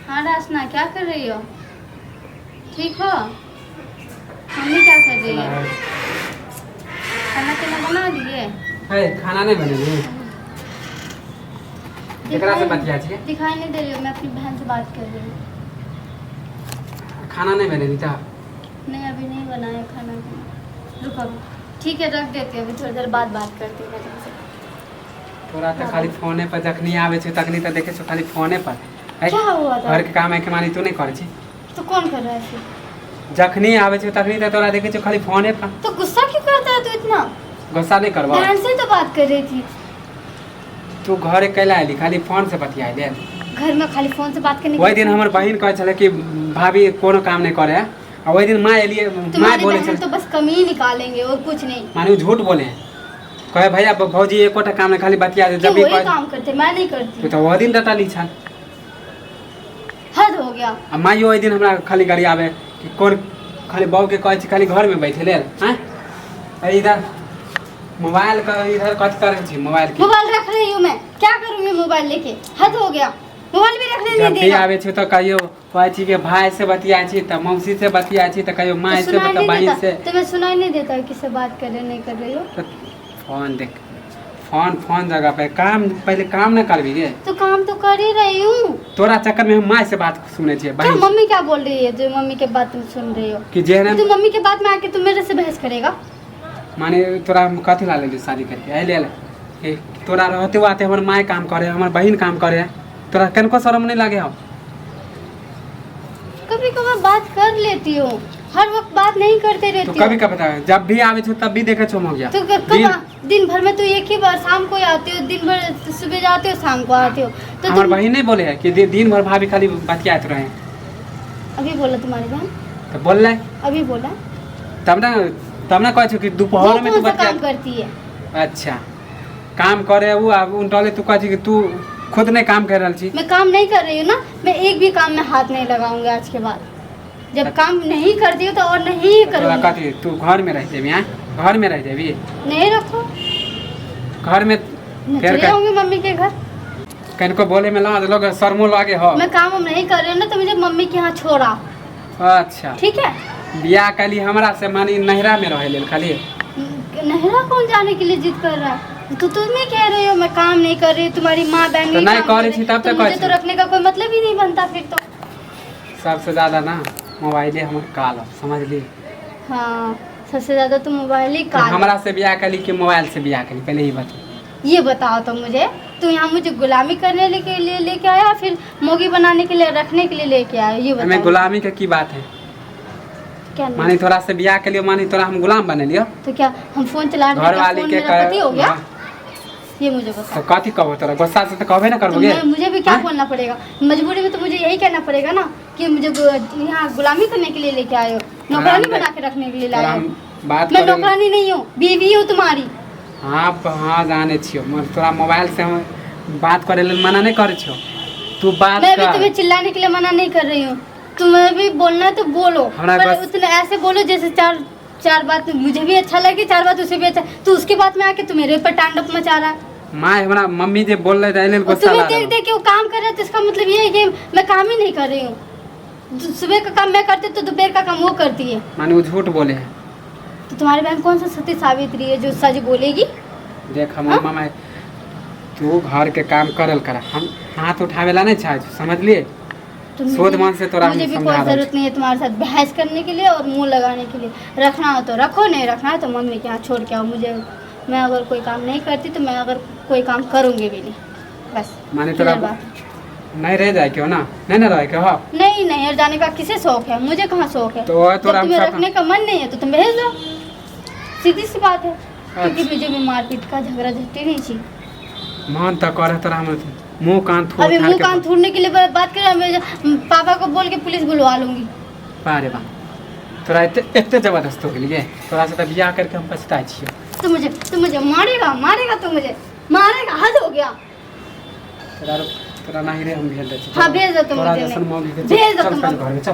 हाँ रासना, क्या कर रही हो? ठीक हो? मम्मी क्या कर रही है? खाना पीना बना दिए? खाना नहीं बनेगी। दिखाई नहीं दे रही हो, मैं अपनी बहन से बात कर रही हूँ। खाना नहीं बनेगी क्या? नहीं अभी नहीं बनाया खाना। रुको ठीक है, रख देती हूँ, अभी थोड़ी देर बाद बात करती हूँ तुमसे। तोरा तो खाली फोने पर जखनी आवे छै तखनी तो देखे छो खाली फोने पर। क्या हुआ था? घर के काम है के मानी तू नहीं करे छी? तो कौन कर रहा है फिर? जखनी आवे छै तखनी तो तोरा देखे छो खाली फोने पर। तो गुस्सा क्यों करता है तू इतना? गुस्सा नहीं करवा। बहन से तो बात कर रही थी। तू घर कैला आली खाली फोन से बतियाई ले? घर में खाली फोन से बात करने। वही दिन हमर बहन कहे छले कि भाभी कोनो काम नहीं करे, और वही दिन माँ एलिए माँ बोले छले तो बस कमी निकालेंगे और कुछ नहीं। माने झूठ बोले कहे भैया भौजी एकोटा काम नहीं खाली बतिया दे। जब भी काम करते मैं नहीं करती। तो वह दिन डाटा ली छल। हद हो गया। अब माँ वही दिन हमरा खाली गाड़ी आवे कि कौन खाली बहू के कहे खाली घर में बैठे ले हैं इधर मोबाइल का इधर कट कर छी। मोबाइल रख रही हूँ मैं, क्या करूँगी मोबाइल लेके? हद हो गया, मोबाइल भी रखने नहीं देगा। जब भी आवे छी तो कहियो कहै छी के भाई से बतिया छी त मौसी से बतिया छी त कहियो माँ से बता बहन से। तुम्हें सुनाई नहीं देता है किससे बात कर रहे नहीं कर रही हो? फोन देख फोन जगह पे काम पहले काम न करबी रे। तो काम तो कर ही रही हूँ। तोरा चक्कर में हम माँ से बात सुने छी। क्या मम्मी क्या बोल रही है जो मम्मी के बात तुम सुन रही हो? कि जे तू मम्मी के बात में आके तू मेरे से बहस करेगा? माने तोरा हम कथी ला ले शादी करके आई ले तोरा रहते आते हमर माँ काम करे हमर बहन काम करे, तोरा कनको शर्म नहीं लागे? हो कभी कभी बात कर लेती हूँ, हर वक्त बात नहीं करते रहती। तो कभी कभी जब भी आवे छो तब भी देखे छो हो गया। तो दिन भर में तू एक ही बार शाम को आती हो, दिन भर सुबह जाते हो शाम को आते हो। तो हमार बहन नहीं बोले है कि दिन भर भाभी खाली बतियात रहे? अभी बोला तुम्हारी बहन? तो बोल रहे अभी बोला तब ना कहे छो कि दोपहर में तू काम करती है। अच्छा काम करे वो उनटले तू कहे कि तू खुद नहीं काम कर रही छी? मैं काम नहीं कर रही हूँ ना, मैं एक भी काम में हाथ नहीं लगाऊंगी आज के बाद। जब काम नहीं करती हूँ तो और नहीं करूँगी। तू घर में रह देवी? घर में रह देवी? नहीं रखो घर में चले जाऊंगी मम्मी के घर। कहीं को बोले में लाज लोग शर्मो लागे हो। मैं काम नहीं कर रही हूँ ना तो मुझे मम्मी के यहाँ छोड़ा। अच्छा ठीक है। बियाह कली हमरा से मानी नहरा में रहे लेल खाली? नहरा कौन जाने के लिए जिद कर रहा है? तो तुम्हें कह रही हो मैं काम नहीं कर रही, तुम्हारी माँ बहन तो नहीं कर रही थी तब तक मुझे तो रखने का कोई मतलब ही नहीं बनता फिर तो। सबसे ज्यादा ना मोबाइले हमर काल समझ ली? हाँ सबसे ज्यादा तो मोबाइल ही काल। हमरा से बियाह कली कि मोबाइल से बियाह कली पहले ही बता। ये बताओ तो मुझे, तू यहाँ मुझे गुलामी करने के लिए लेके आया फिर मोगी बनाने के लिए रखने के लिए लेके आया? ये बताओ। मैं गुलामी का की बात है? क्या मानी थोड़ा से बियाह के लिए मानी थोड़ा हम गुलाम बने लियो? तो क्या हम फोन चला घर वाली के पति हो गया? ये मुझे बता। तो कथी कहो तोरा गुस्सा से तो कहबे ना करबोगे? तो मुझे भी क्या बोलना पड़ेगा? मजबूरी में तो मुझे यही कहना पड़ेगा ना कि मुझे यहाँ गुलामी करने के लिए लेके आए हो, नौकरानी बना के रखने के लिए लाए हो। मैं नौकरानी नहीं हूँ, बीवी हूँ तुम्हारी। हाँ जाने छियो तोरा मोबाइल से हम बात करे लेल मना नहीं करे छियो। तू बात मैं भी तुम्हें चिल्लाने के लिए मना नहीं कर रही हूँ, तुम्हें भी बोलना है तो बोलो, पर उतने ऐसे बोलो जैसे चार बात मुझे भी अच्छा लगे, चार बात उसे भी अच्छा। तू उसके बाद में आके तू मेरे ऊपर टांडव मचा रहा है। माँ हमरा मम्मी जे बोल रहे थे गुस्सा ला देख देख के वो काम कर रहा है तो इसका मतलब ये है कि मैं काम ही नहीं कर रही हूँ। सुबह का काम मैं करती तो दोपहर का काम वो करती है। माने वो झूठ बोले है? तो तुम्हारी बहन कौन सा सती सावित्री है जो सच बोलेगी? देख हमारे मामा तू घर के काम करल कर, हम हाथ उठावेला नहीं चाहे समझ लिए? सोच मन से तोरा मुझे भी कोई जरूरत नहीं है तुम्हारे साथ बहस करने के लिए और मुंह लगाने के लिए। रखना हो तो रखो, नहीं रखना है तो मम्मी के यहाँ छोड़ के आओ मुझे। मैं अगर कोई काम नहीं करती तो मैं अगर कोई काम करूँगी भी नहीं, बस। माने तोरा नहीं रह जाए क्यों ना? नहीं ना रहे क्यों? नहीं यार जाने का किसे शौक है? मुझे कहाँ शौक है? तो तुम्हें रखने का मन नहीं है तो तुम भेज दो, सीधी सी बात है। क्योंकि मुझे भी मारपीट का झगड़ा झट्टी नहीं चाहिए। मन तो करे तोरा मुंह कान थूर अभी मुंह कान थूरने के लिए बात कर रहा। पापा को बोल के पुलिस बुलवा लूंगी। बारे बा तोरा इतने जबरदस्त हो गई तोरा से बियाह करके हम पछताए छियो। तू मुझे मारेगा तो मुझे मारेगा, हद हो गया। तोरा नहीं रे हम भेज दे। हाँ भेज दो तुम मुझे, भेज दो तुम घर में। चल